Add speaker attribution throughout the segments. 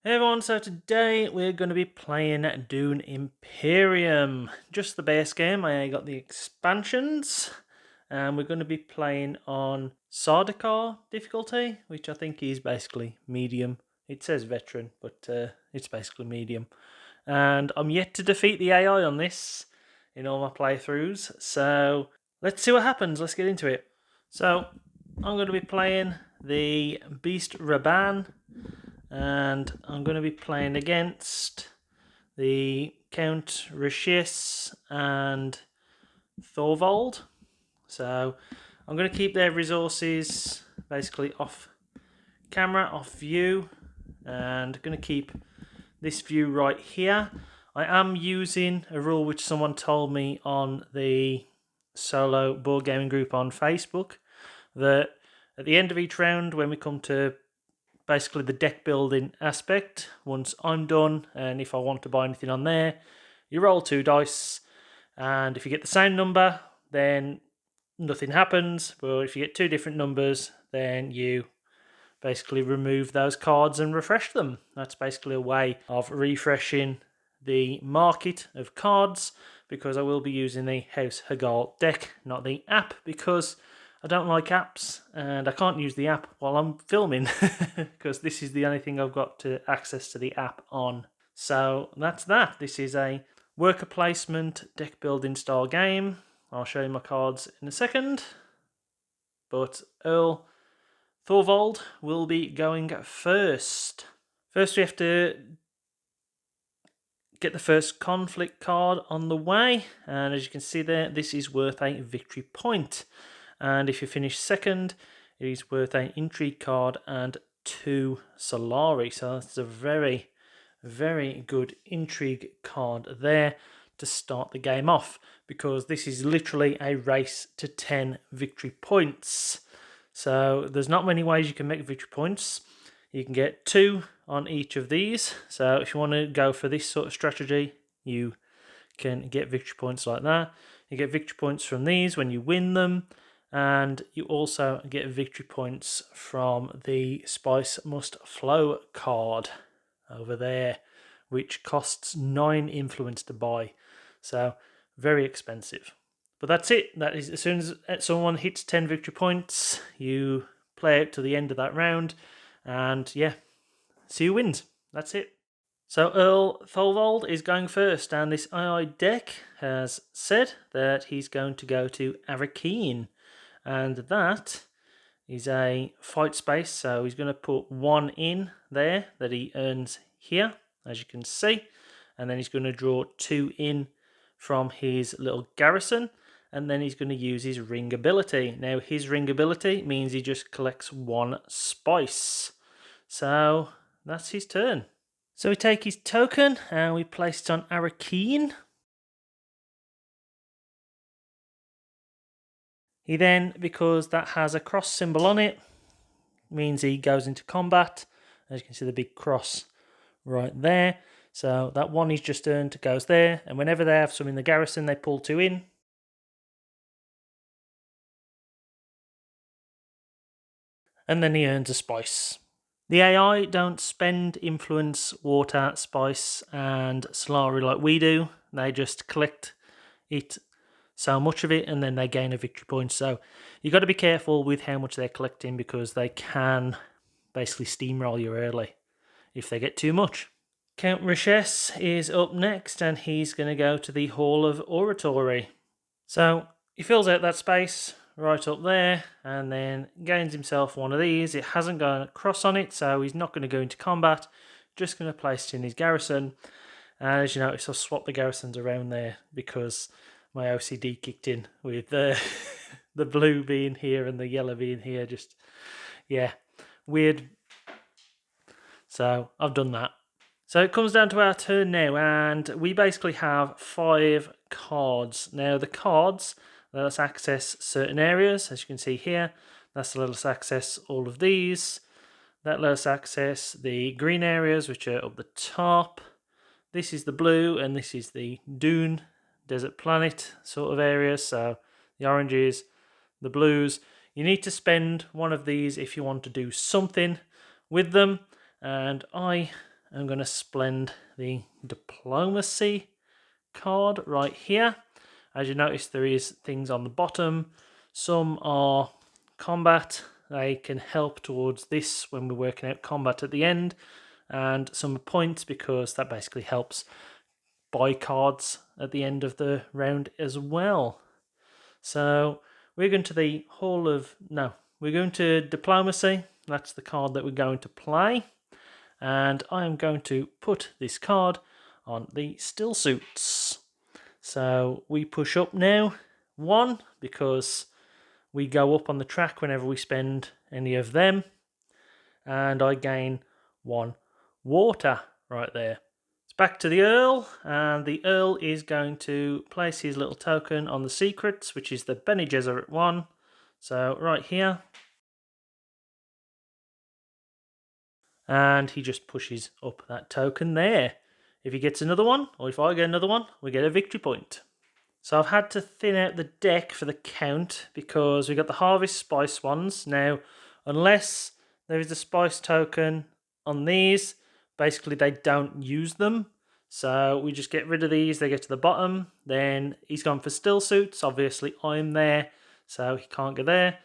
Speaker 1: Hey everyone, so today we're going to be playing Dune Imperium. Just the base game, I got the expansions. And we're going to be playing on Sardaukar difficulty, which I think is basically medium. It says veteran, but it's basically medium. And I'm yet to defeat the AI on this in all my playthroughs. So let's see what happens, let's get into it. So I'm going to be playing the Beast Raban. And I'm going to be playing against the Count Rishis and Thorvald. So I'm going to keep their resources basically off camera, off view, and going to keep this view right here. I am using a rule which someone told me on the solo board gaming group on Facebook, that at the end of each round, when we come to basically the deck building aspect, once I'm done, and if I want to buy anything on there, you roll 2 dice, and if you get the same number, then nothing happens. But if you get 2 different numbers, then you basically remove those cards and refresh them. That's basically a way of refreshing the market of cards, because I will be using the House Hagal deck, not the app, because I don't like apps, and I can't use the app while I'm filming because this is the only thing I've got to access to the app on. So that's that. This is a worker placement deck building style game. I'll show you my cards in a second. But Earl Thorvald will be going first. First we have to get the first conflict card on the way, and as you can see there, this is worth a victory point. And if you finish second, it is worth an intrigue card and 2 Solari. So that's a very, very good intrigue card there to start the game off, because this is literally a race to 10 victory points. So there's not many ways you can make victory points. You can get 2 on each of these. So if you want to go for this sort of strategy, you can get victory points like that. You get victory points from these when you win them. And you also get victory points from the Spice Must Flow card over there, which costs 9 influence to buy. So very expensive. But that's it. That is, as soon as someone hits 10 victory points, you play out to the end of that round. And yeah, see who wins. That's it. So Earl Thorvald is going first, and this II deck has said that he's going to go to Arakeen. And that is a fight space, so he's going to put 1 in there that he earns here, as you can see, and then he's going to draw 2 in from his little garrison, and then he's going to use his ring ability. Now his ring ability means he just collects 1 spice, so that's his turn. So we take his token and we place it on Arakeen. He then, because that has a cross symbol on it, means he goes into combat. As you can see, the big cross right there. So that 1 he's just earned goes there, and whenever they have some in the garrison, they pull 2 in. And then he earns a spice. The AI don't spend influence, water, spice, and Solari like we do. They just collect it, so much of it, and then they gain a victory point. So you got to be careful with how much they're collecting, because they can basically steamroll you early if they get too much. Count Riches is up next, and he's going to go to the Hall of Oratory. So he fills out that space right up there, and then gains himself 1 of these. It hasn't got a cross on it, so he's not going to go into combat, just going to place it in his garrison. And as you notice, I've swapped the garrisons around there because my OCD kicked in with the blue being here and the yellow being here. Just, yeah, weird. So I've done that. So it comes down to our turn now, and we basically have 5 cards. Now the cards let us access certain areas, as you can see here. That's to let us access all of these. That lets us access the green areas, which are up the top. This is the blue, and this is the Dune, desert planet sort of area. So the oranges, the blues. You need to spend 1 of these if you want to do something with them. And I I'm going to splend the diplomacy card right here. As you notice, there is things on the bottom. Some are combat. They can help towards this when we're working out combat at the end. And some points because that basically helps buy cards at the end of the round as well. So we're going to the Hall of... No, we're going to Diplomacy. That's the card that we're going to play. And I am going to put this card on the still suits. So we push up now, 1, because we go up on the track whenever we spend any of them. And I gain 1 water right there. It's back to the Earl, and the Earl is going to place his little token on the secrets, which is the Bene Gesserit one. So right here. And he just pushes up that token there. If he gets another one, or if I get another one, we get a victory point. So I've had to thin out the deck for the count because we got the Harvest Spice ones. Now, unless there is a Spice token on these, basically they don't use them. So we just get rid of these, they get to the bottom. Then he's gone for still suits. Obviously I'm there, so he can't go there.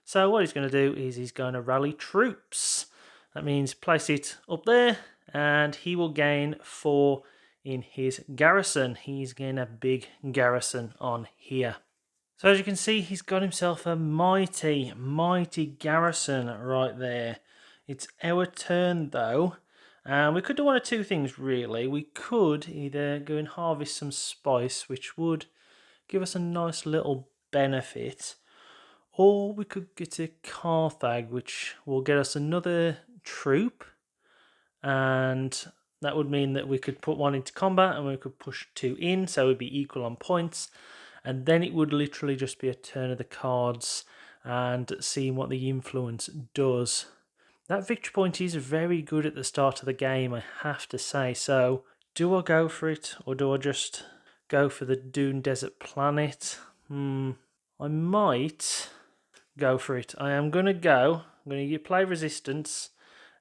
Speaker 1: So what he's going to do is he's going to rally troops. That means place it up there, and he will gain 4 in his garrison. He's getting a big garrison on here. So as you can see, he's got himself a mighty, mighty garrison right there. It's our turn though. And we could do one of two things really. We could either go and harvest some spice, which would give us a nice little benefit. Or we could get a Carthage, which will get us another troop. And that would mean that we could put 1 into combat and we could push 2 in, so it would be equal on points. And then it would literally just be a turn of the cards and seeing what the influence does. That victory point is very good at the start of the game, I have to say. So do I go for it, or do I just go for the Dune Desert Planet? I might go for it. I'm going to play Resistance,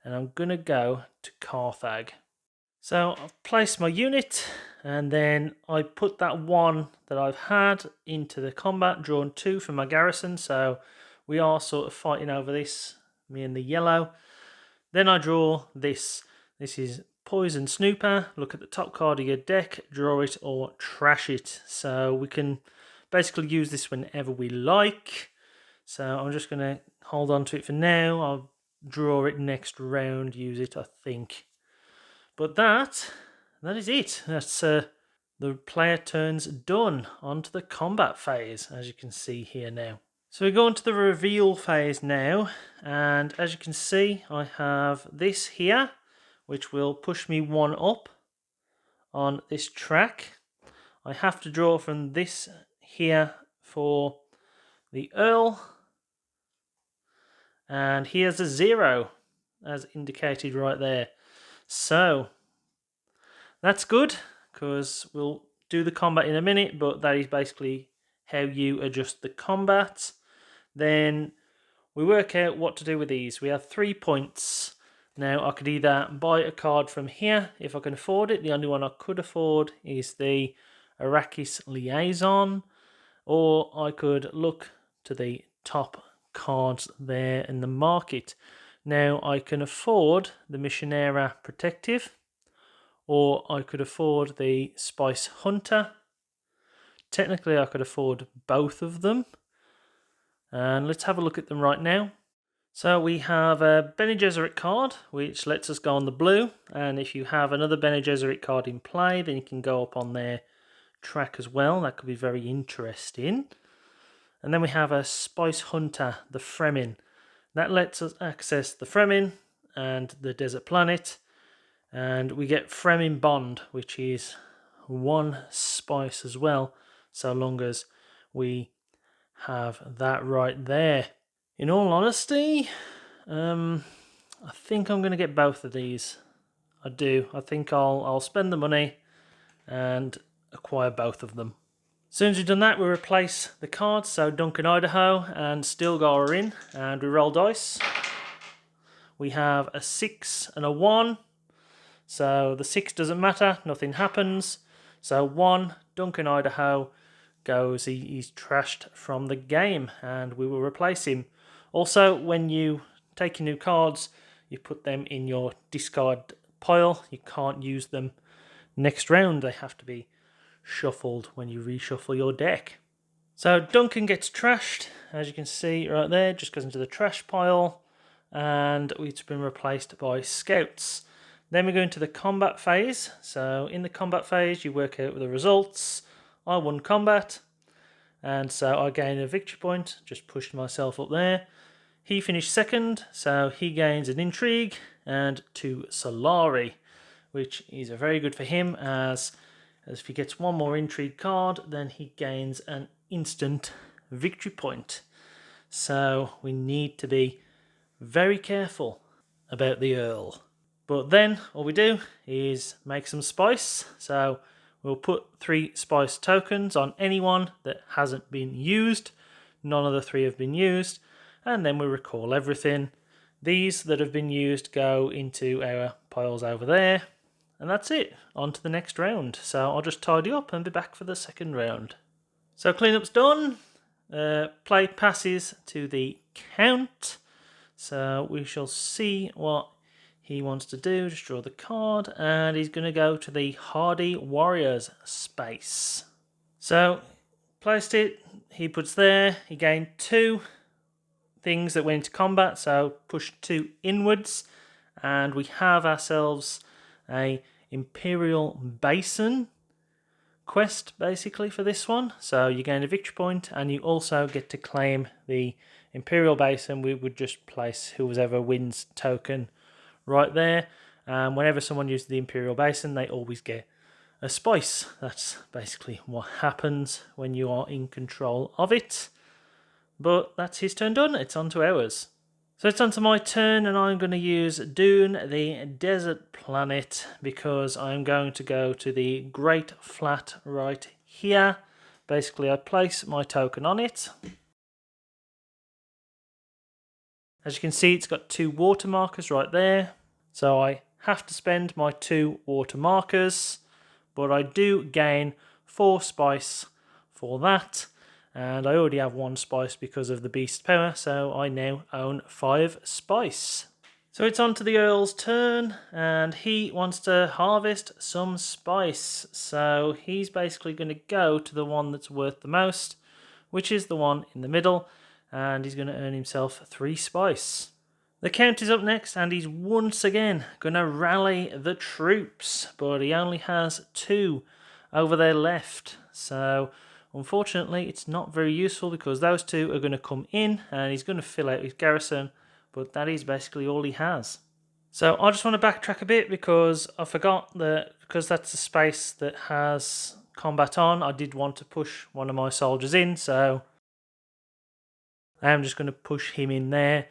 Speaker 1: and I'm going to go to Carthage. So I've placed my unit, and then I put that 1 that I've had into the combat, drawn 2 from my garrison, so we are sort of fighting over this, me and the yellow. Then I draw this. This is Poison Snooper. Look at the top card of your deck, draw it or trash it. So we can basically use this whenever we like. So I'm just going to hold on to it for now. I'll draw it next round, use it, I think. But that is it. That's the player turns done. On to the combat phase, as you can see here now. So we go on to the reveal phase now, and as you can see, I have this here, which will push me 1 up on this track. I have to draw from this here for the Earl, and here's a 0, as indicated right there. So that's good, because we'll do the combat in a minute, but that is basically how you adjust the combat. Then we work out what to do with these. We have 3 points. Now I could either buy a card from here if I can afford it. The only one I could afford is the Arrakis Liaison, or I could look to the top cards there in the market. Now I can afford the Missionera Protective, or I could afford the Spice Hunter. Technically I could afford both of them, and let's have a look at them right now. So we have a Bene Gesserit card, which lets us go on the blue, and if you have another Bene Gesserit card in play, then you can go up on their track as well. That could be very interesting. And then we have a Spice Hunter, the Fremen. That lets us access the Fremen and the Desert Planet, and we get Fremen Bond, which is 1 spice as well, so long as we have that right there. In all honesty, I think I'm going to get both of these. I do. I think I'll spend the money and acquire both of them. As soon as we've done that, we replace the cards. So Duncan Idaho and Stilgar are in, and we roll dice. We have a 6 and a 1. So the 6 doesn't matter, nothing happens. So 1, Duncan Idaho goes, he's trashed from the game, and we will replace him. Also, when you take your new cards, you put them in your discard pile. You can't use them next round. They have to be shuffled when you reshuffle your deck. So Duncan gets trashed, as you can see right there, just goes into the trash pile, and it's been replaced by scouts. Then we go into the combat phase. So in the combat phase, you work out the results. I won combat, and so I gain a victory point, just pushed myself up there. He finished second, so he gains an intrigue and 2 Solari, which is very good for him, as if he gets one more intrigue card, then he gains an instant victory point. So we need to be very careful about the Earl. But then all we do is make some spice. So we'll put 3 spice tokens on anyone that hasn't been used. None of the 3 have been used. And then we recall everything. These that have been used go into our piles over there. And that's it. On to the next round. So I'll just tidy up and be back for the second round. So cleanup's done. Play passes to the count. So we shall see what he wants to do. Just draw the card, and he's going to go to the Hardy Warriors space. So placed it, he puts there, he gained 2 things that went into combat, so pushed 2 inwards, and we have ourselves a Imperial Basin quest basically for this one. So you gain a victory point, and you also get to claim the Imperial Basin. We would just place whoever wins token right there. Whenever someone uses the Imperial Basin, they always get a spice. That's basically what happens when you are in control of it. But that's his turn done. It's on to ours. So it's on to my turn, and I'm going to use Dune, the desert planet, because I'm going to go to the Great Flat right here. Basically, I place my token on it. As you can see, it's got 2 water markers right there. So I have to spend my 2 water markers, but I do gain 4 spice for that. And I already have 1 spice because of the beast power, so I now own 5 spice. So it's on to the Earl's turn, and he wants to harvest some spice. So he's basically going to go to the one that's worth the most, which is the one in the middle, and he's going to earn himself 3 spice. The Count is up next, and he's once again going to rally the troops, but he only has 2 over their left. So unfortunately, it's not very useful because those 2 are going to come in, and he's going to fill out his garrison, but that is basically all he has. So I just want to backtrack a bit because I forgot that because that's the space that has combat on, I did want to push one of my soldiers in, so I am just going to push him in there.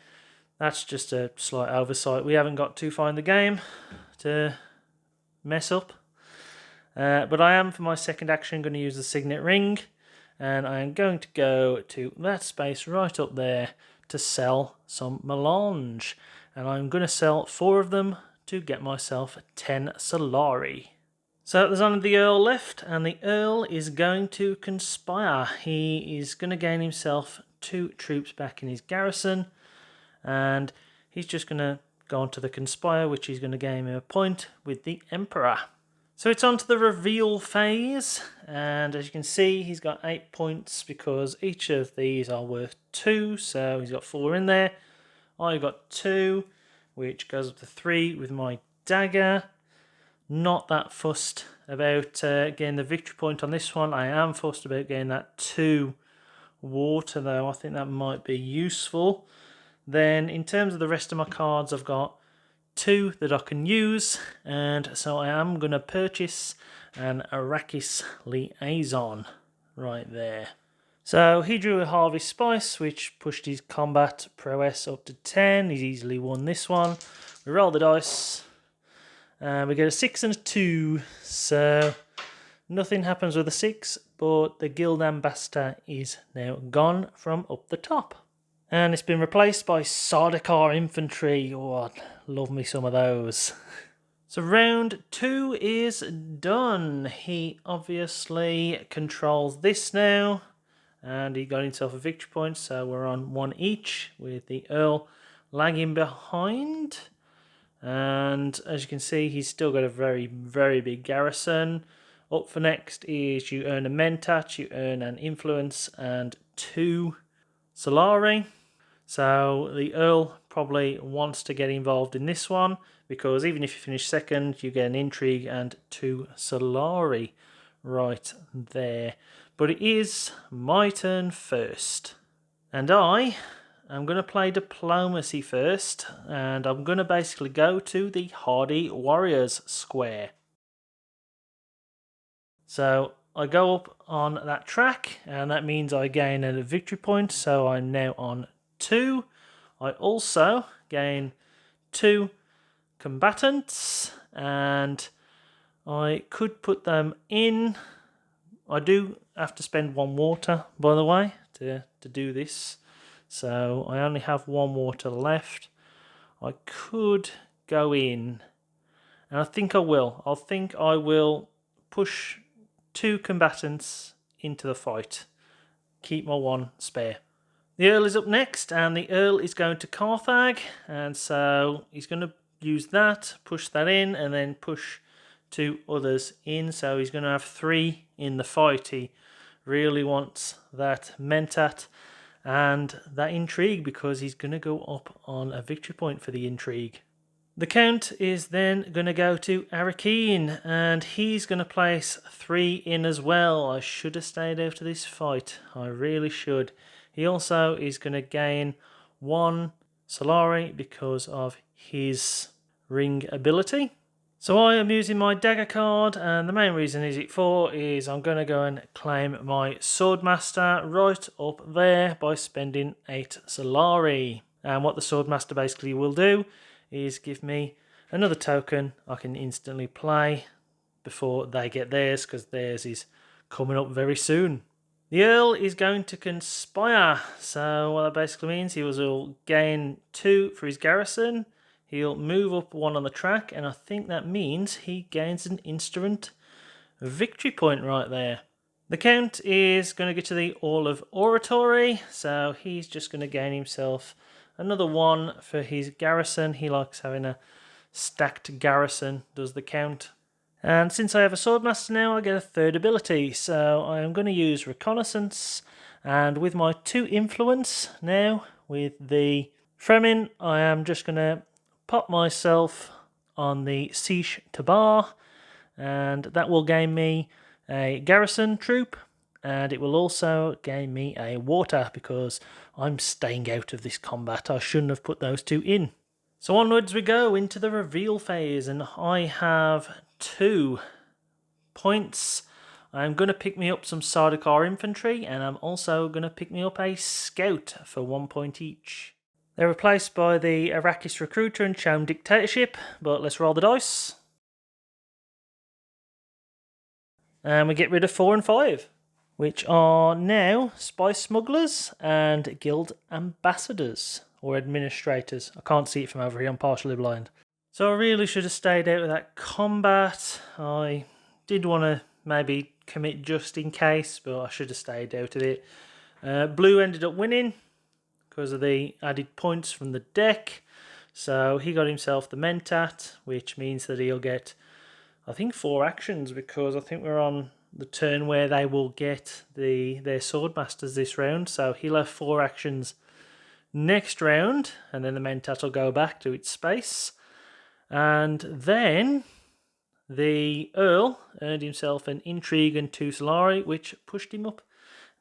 Speaker 1: That's just a slight oversight. We haven't got too far in the game to mess up. But I am, for my second action, going to use the Signet Ring. And I am going to go to that space right up there to sell some melange. And I'm going to sell 4 of them to get myself 10 Solari. So there's only the Earl left, and the Earl is going to conspire. He is going to gain himself 2 troops back in his garrison. And he's just going to go on to the Conspire, which is going to gain him a point with the Emperor. So it's on to the reveal phase, and as you can see, he's got 8 points because each of these are worth 2, so he's got 4 in there. I've got 2, which goes up to 3 with my dagger. Not that fussed about getting the victory point on this one. I am fussed about getting that 2 water, though. I think that might be useful. Then in terms of the rest of my cards, I've got 2 that I can use, and so I am going to purchase an Arrakis Liaison right there. So he drew a Harvest Spice, which pushed his combat prowess up to 10. He's easily won this one. We roll the dice, and we get a 6 and a 2, so nothing happens with a 6, but the Guild Ambassador is now gone from up the top. And it's been replaced by Sardaukar Infantry. Oh, love me some of those. So round 2 is done. He obviously controls this now, and he got himself a victory point, so we're on 1 each, with the Earl lagging behind. And as you can see, he's still got a very, very big garrison. Up for next is you earn a Mentat, you earn an Influence, and 2 Solari. So the Earl probably wants to get involved in this one, because even if you finish second, you get an Intrigue and 2 Solari right there. But it is my turn first. And I'm going to play Diplomacy first, and I'm going to basically go to the Hardy Warriors square. So I go up on that track, and that means I gain a victory point, so I'm now on 2. I also gain 2 combatants, and I could put them in. I do have to spend 1 water, by the way, to do this. So I only have 1 water left. I could go in, and I think I will. I think I will push 2 combatants into the fight. Keep my 1 spare. The Earl is up next, and the Earl is going to Carthage, and so he's going to use that, push that in, and then push 2 others in. So he's going to have 3 in the fight. He really wants that Mentat and that Intrigue, because he's going to go up on a victory point for the Intrigue. The Count is then going to go to Arakeen, and he's going to place 3 in as well. I should have stayed out of this fight. I really should. He also is going to gain 1 Solari because of his ring ability. So I am using my dagger card, and the main reason is I'm going to go and claim my Swordmaster right up there by spending 8 Solari. And what the Swordmaster basically will do is give me another token I can instantly play before they get theirs, because theirs is coming up very soon. The Earl is going to conspire, so what that basically means, he will gain 2 for his garrison. He'll move up 1 on the track, and I think that means he gains an instant victory point right there. The Count is going to get to the All of Oratory, so he's just going to gain himself another 1 for his garrison. He likes having a stacked garrison, does the Count. And since I have a Swordmaster now, I get a 3rd ability, so I am going to use Reconnaissance, and with my 2 Influence now, with the Fremen, I am just going to pop myself on the Siege Tabar, and that will gain me a garrison troop, and it will also gain me a water, because I'm staying out of this combat. I shouldn't have put those 2 in. So onwards we go into the reveal phase, and I have 2 points. I'm going to pick me up some Sardaukar infantry, and I'm also going to pick me up a scout for 1 point each. They're replaced by the Arrakis Recruiter and Cham Dictatorship, but let's roll the dice. And we get rid of 4 and 5, which are now Spice Smugglers and Guild Ambassadors, or Administrators. I can't see it from over here, I'm partially blind. So I really should have stayed out of that combat. I did want to maybe commit just in case, but I should have stayed out of it. Blue ended up winning because of the added points from the deck. So he got himself the Mentat, which means that he'll get, I think, 4 actions, because I think we're on the turn where they will get their Swordmasters this round. So he'll have 4 actions next round, and then the Mentat will go back to its space. And then the Earl earned himself an Intrigue and 2 Solari, which pushed him up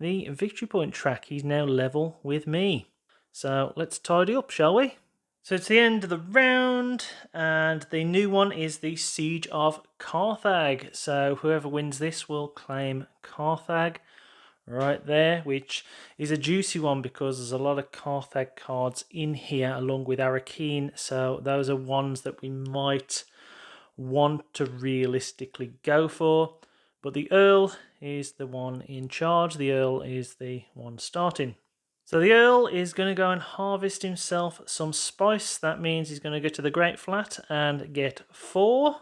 Speaker 1: the victory point track. He's now level with me. So let's tidy up, shall we? So it's the end of the round, and the new one is the Siege of Carthage. So whoever wins this will claim Carthage right there, which is a juicy one because there's a lot of Carthage cards in here along with Arakeen. So those are ones that we might want to realistically go for. But the Earl is the one in charge. The Earl is the one starting. So the Earl is going to go and harvest himself some spice. That means he's going to go to the Great Flat and get 4,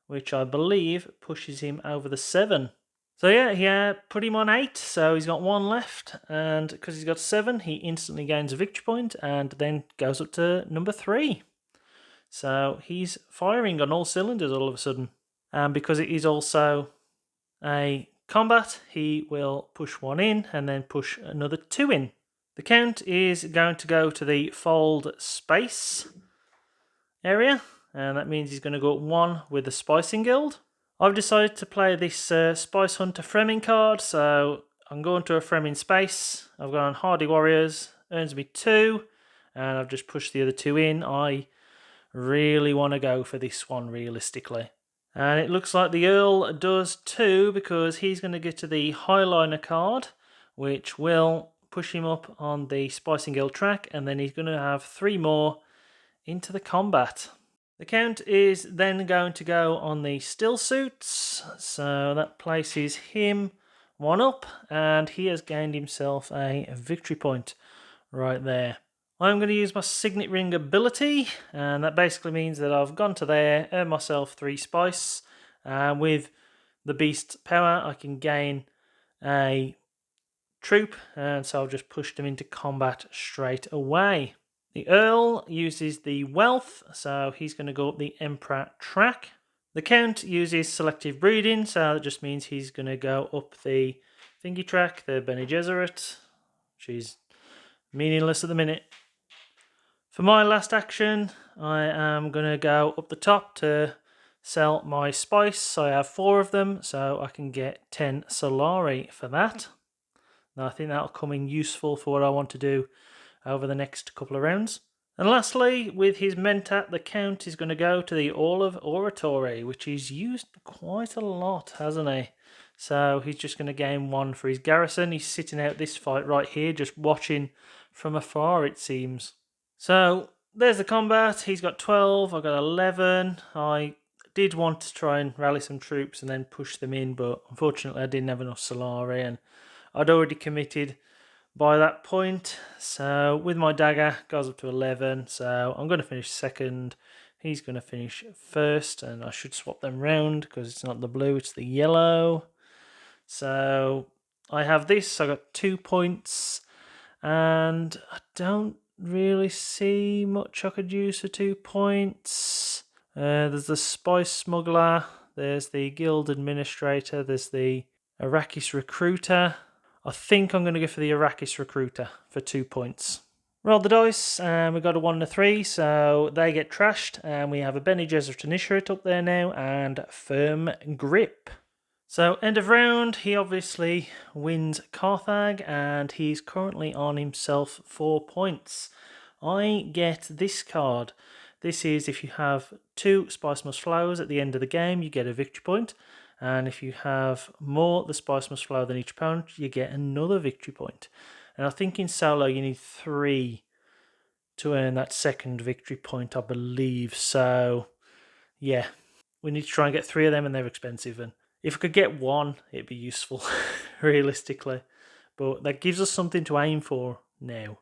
Speaker 1: which I believe pushes him over the 7. So yeah, put him on 8, so he's got 1 left, and because he's got 7, he instantly gains a victory point and then goes up to number 3. So he's firing on all cylinders all of a sudden. And because it is also a combat, he will push 1 in and then push another 2 in. The Count is going to go to the Fold Space area, and that means he's going to go up 1 with the Spicing Guild. I've decided to play this Spice Hunter Fremen card, so I'm going to a Fremen space. I've gone Hardy Warriors, earns me 2, and I've just pushed the other 2 in. I really want to go for this one realistically. And it looks like the Earl does too, because he's going to get to the Highliner card, which will push him up on the Spicing Guild track, and then he's going to have 3 more into the combat. The Count is then going to go on the Still Suits, so that places him 1 up, and he has gained himself a victory point right there. I'm going to use my Signet Ring ability, and that basically means that I've gone to there, earned myself 3 spice, and with the Beast's power I can gain a troop, and so I've just pushed him into combat straight away. The Earl uses the Wealth, so he's going to go up the Emperor track. The Count uses Selective Breeding, so that just means he's going to go up the thingy track, the Bene Gesserit, which is meaningless at the minute. For my last action, I am going to go up the top to sell my spice. I have 4 of them, so I can get 10 Solari for that. Now I think that'll come in useful for what I want to do over the next couple of rounds. And lastly, with his Mentat, the Count is going to go to the All of Oratory, which he's used quite a lot, hasn't he? So he's just going to gain 1 for his garrison. He's sitting out this fight right here, just watching from afar, it seems. So there's the combat. He's got 12, I've got 11. I did want to try and rally some troops and then push them in, but unfortunately I didn't have enough Solari, and I'd already committed by that point. So with my dagger, goes up to 11. So I'm going to finish 2nd. He's going to finish 1st, and I should swap them round because it's not the blue, it's the yellow. So I have this. I got 2 points, and I don't really see much I could use for 2 points. There's the Spice Smuggler. There's the Guild Administrator. There's the Arrakis Recruiter. I think I'm going to go for the Arrakis Recruiter for 2 points. Roll the dice, and we got a 1 and a 3, so they get trashed, and we have a Bene Gesserit Initiate up there now, and Firm Grip. So end of round, he obviously wins Carthag, and he's currently on himself 4 points. I get this card. This is if you have 2 Spice Must Flows at the end of the game, you get a victory point. And if you have more the Spice Must Flow than each opponent, you get another victory point. And I think in solo you need 3 to earn that 2nd victory point, I believe. So yeah, we need to try and get 3 of them, and they're expensive. And if I could get 1, it'd be useful, realistically. But that gives us something to aim for now.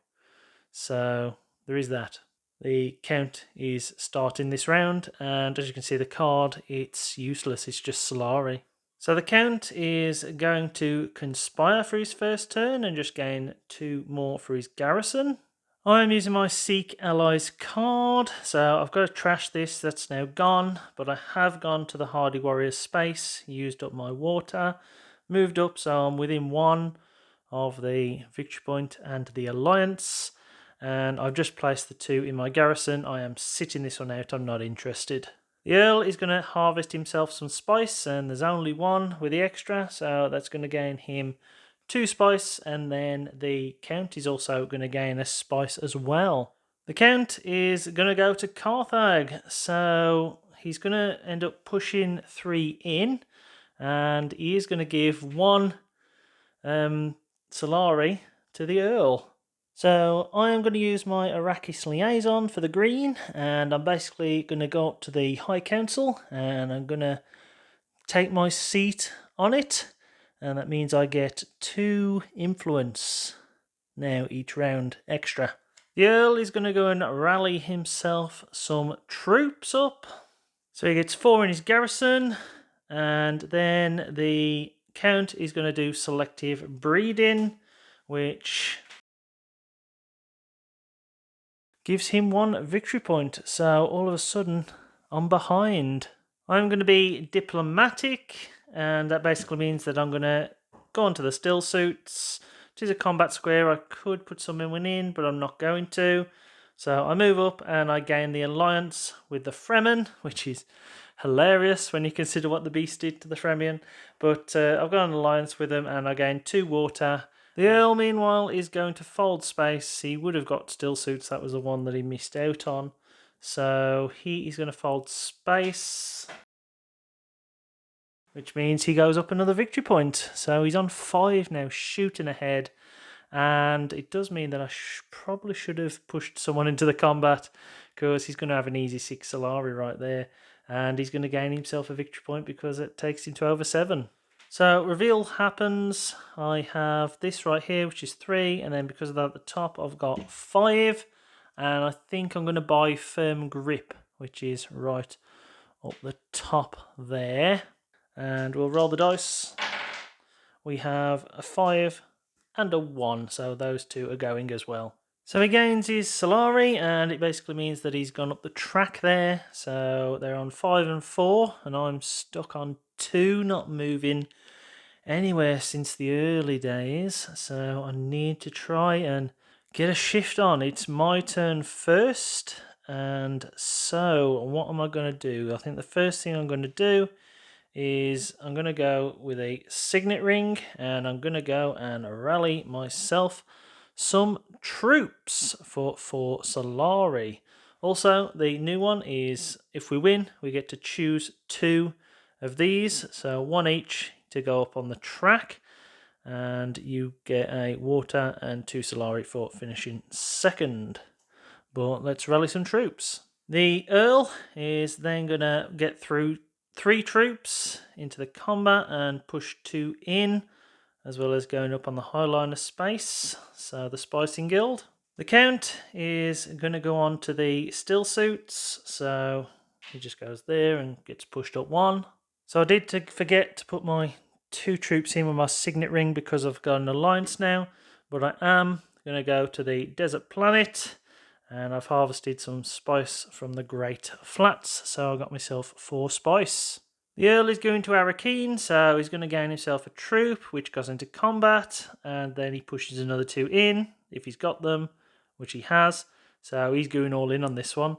Speaker 1: So there is that. The Count is starting this round, and as you can see the card, it's useless, it's just Solari. So the Count is going to Conspire for his first turn and just gain 2 more for his garrison. I'm using my Seek Allies card, so I've got to trash this, that's now gone, but I have gone to the Hardy Warriors space, used up my water, moved up so I'm within 1 of the victory point and the alliance. And I've just placed the 2 in my garrison. I am sitting this one out, I'm not interested. The Earl is going to harvest himself some spice, and there's only 1 with the extra, so that's going to gain him 2 spice, and then the Count is also going to gain a spice as well. The Count is going to go to Carthag, so he's going to end up pushing 3 in, and he is going to give 1 Solari to the Earl. So I am going to use my Arrakis Liaison for the green, and I'm basically going to go up to the High Council, and I'm going to take my seat on it, and that means I get 2 influence. now each round extra. The Earl is going to go and rally himself some troops up. So he gets 4 in his garrison, and then the Count is going to do selective breeding, which gives him 1 victory point. So all of a sudden, I'm behind. I'm going to be diplomatic, and that basically means that I'm going to go onto the still suits. It is a combat square. I could put someone in, but I'm not going to. So I move up and I gain the alliance with the Fremen, which is hilarious when you consider what the beast did to the Fremen. But I've got an alliance with them and I gain 2 water. The Earl, meanwhile, is going to fold space. He would have got still suits. That was the one that he missed out on. So he is going to fold space, which means he goes up another victory point. So he's on 5 now, shooting ahead. And it does mean that I probably should have pushed someone into the combat, because he's going to have an easy 6 Solari right there. And he's going to gain himself a victory point because it takes him to over 7. So reveal happens. I have this right here, which is 3. And then because of that at the top, I've got 5. And I think I'm going to buy firm grip, which is right up the top there. And we'll roll the dice. We have a 5 and a 1, so those 2 are going as well. So he gains his Solari, and it basically means that he's gone up the track there. So they're on 5 and 4, and I'm stuck on 2, not moving anywhere since the early days. So I need to try and get a shift on. It's my turn first, and so what am I going to do? I think the first thing I'm going to do is I'm going to go with a signet ring, and I'm going to go and rally myself some troops for 4 Solari. Also, the new one is if we win, we get to choose 2 of these, so 1 each to go up on the track, and you get a water and 2 Solari for finishing second. But let's rally some troops. The Earl is then going to get through 3 troops into the combat and push 2 in, as well as going up on the Highliner space, so the Spicing Guild. The Count is going to go on to the still suits, so he just goes there and gets pushed up 1. So I did forget to put my 2 troops in with my signet ring because I've got an alliance now, but I am going to go to the desert planet, and I've harvested some spice from the Great Flats, so I got myself 4 spice. The Earl is going to Arakeen, so he's going to gain himself a troop, which goes into combat, and then he pushes another 2 in, if he's got them, which he has. So he's going all in on this one.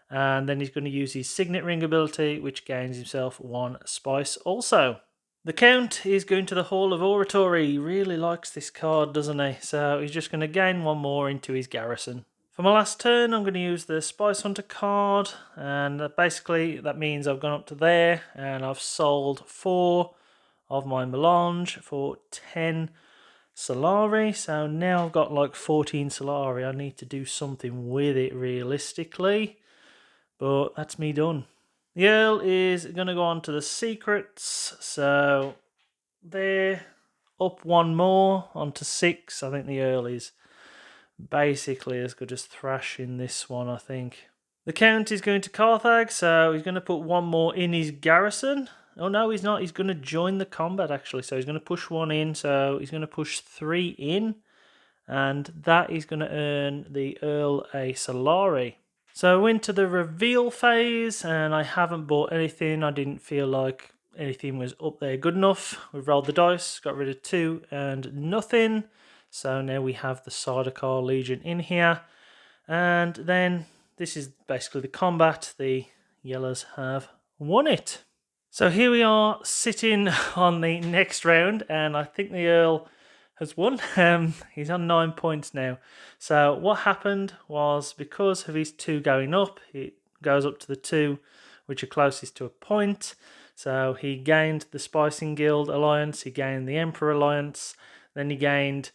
Speaker 1: And then he's going to use his signet ring ability, which gains himself 1 spice also. The Count is going to the Hall of Oratory. He really likes this card, doesn't he? So he's just going to gain 1 more into his garrison. For my last turn, I'm going to use the Spice Hunter card, and basically that means I've gone up to there and I've sold 4 of my melange for 10 Solari. So now I've got like 14 Solari. I need to do something with it realistically, but that's me done. The Earl is going to go on to the secrets, so there, up 1 more onto 6. I think the Earl is basically as good as Thrash in this one, I think. The Count is going to Carthage, so he's going to put 1 more in his garrison. Oh no, he's not. He's going to join the combat, actually. So he's going to push 1 in, so he's going to push 3 in. And that is going to earn the Earl a Solari. So I went to the reveal phase, and I haven't bought anything. I didn't feel like anything was up there good enough. We've rolled the dice, got rid of 2 and nothing. So now we have the Sardaukar Legion in here. And then this is basically the combat. The yellows have won it. So here we are sitting on the next round, and I think the Earl has won. He's on 9 points now. So what happened was, because of his 2 going up, it goes up to the 2 which are closest to a point. So he gained the Spicing Guild alliance, he gained the Emperor alliance, then he gained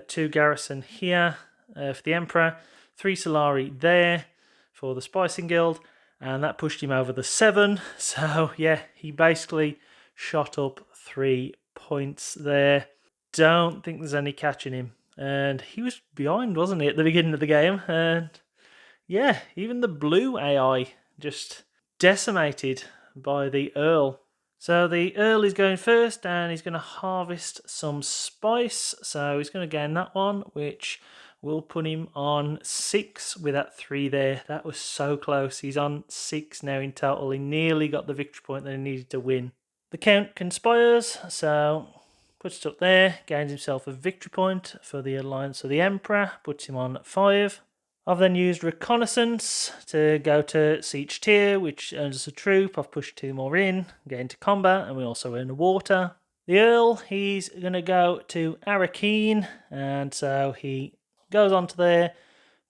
Speaker 1: 2 garrison here for the Emperor, 3 Solari there for the Spicing Guild, and that pushed him over the 7. So yeah, he basically shot up 3 points there. Don't think there's any catching him. and he was behind, wasn't he, at the beginning of the game? And yeah, even the blue AI just decimated by the Earl. So the Earl is going first, and he's going to harvest some spice. So he's going to gain that one, which will put him on 6 with that 3 there. That was so close. He's on 6 now in total. He nearly got the victory point that he needed to win. The Count conspires, so puts it up there, gains himself a victory point for the Alliance of the Emperor, puts him on 5. I've then used Reconnaissance to go to Siege Tier, which earns us a troop. I've pushed 2 more in, get into combat, and we also earn a water. The Earl, he's going to go to Arakeen, and so he goes onto there,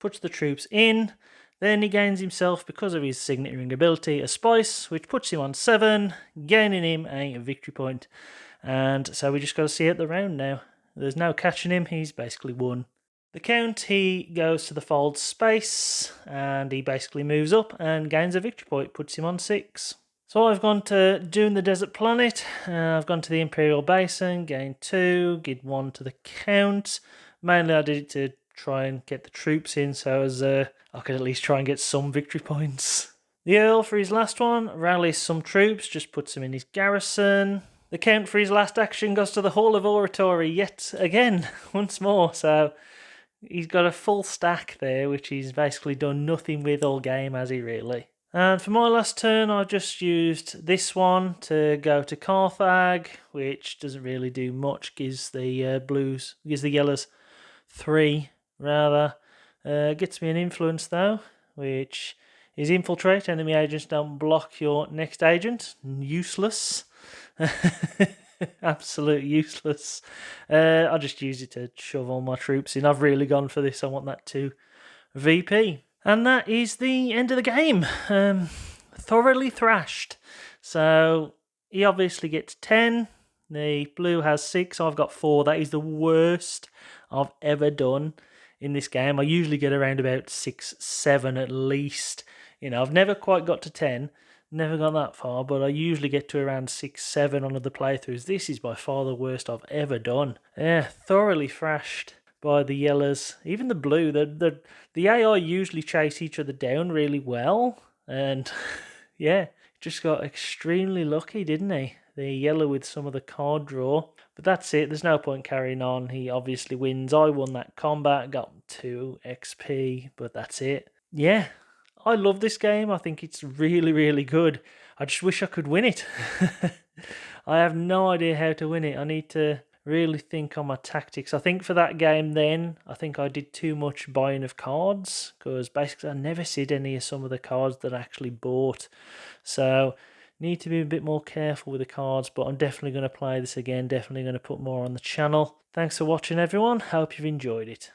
Speaker 1: puts the troops in. Then he gains himself, because of his signet ring ability, a spice, which puts him on 7, gaining him a victory point. And so we just got to see out the round now. There's no catching him, he's basically won. The Count, he goes to the fold space, and he basically moves up and gains a victory point, puts him on 6. So I've gone to Dune the Desert Planet, I've gone to the Imperial Basin, gained 2, give 1 to the Count. Mainly I did it to try and get the troops in, so as I could at least try and get some victory points. The Earl, for his last one, rallies some troops, just puts him in his garrison. The Count, for his last action, goes to the Hall of Oratory yet again, once more, so he's got a full stack there, which he's basically done nothing with all game, has he really? And for my last turn, I just used this one to go to Carthage, which doesn't really do much. Gives the yellows 3 rather. Gets me an influence though, which is infiltrate. Enemy agents don't block your next agent. Useless. Absolute useless. I just use it to shove all my troops in. I've really gone for this. I want that 2 VP. And that is the end of the game. Thoroughly thrashed. So he obviously gets 10. The blue has 6. I've got 4. That is the worst I've ever done in this game. I usually get around about 6, 7 at least. You know, I've never quite got to 10. Never got that far, but I usually get to around 6, 7 on other playthroughs. This is by far the worst I've ever done. Yeah, thoroughly thrashed by the yellows. Even the blue, the AI usually chase each other down really well. And yeah, just got extremely lucky, didn't he? The yellow with some of the card draw. But that's it. There's no point carrying on. He obviously wins. I won that combat, got 2 XP, but that's it. Yeah, I love this game. I think it's really, really good. I just wish I could win it. I have no idea how to win it. I need to really think on my tactics. I think for that game then, I think I did too much buying of cards, because basically I never see any of some of the cards that I actually bought. So need to be a bit more careful with the cards, but I'm definitely going to play this again, definitely going to put more on the channel. Thanks for watching everyone, hope you've enjoyed it.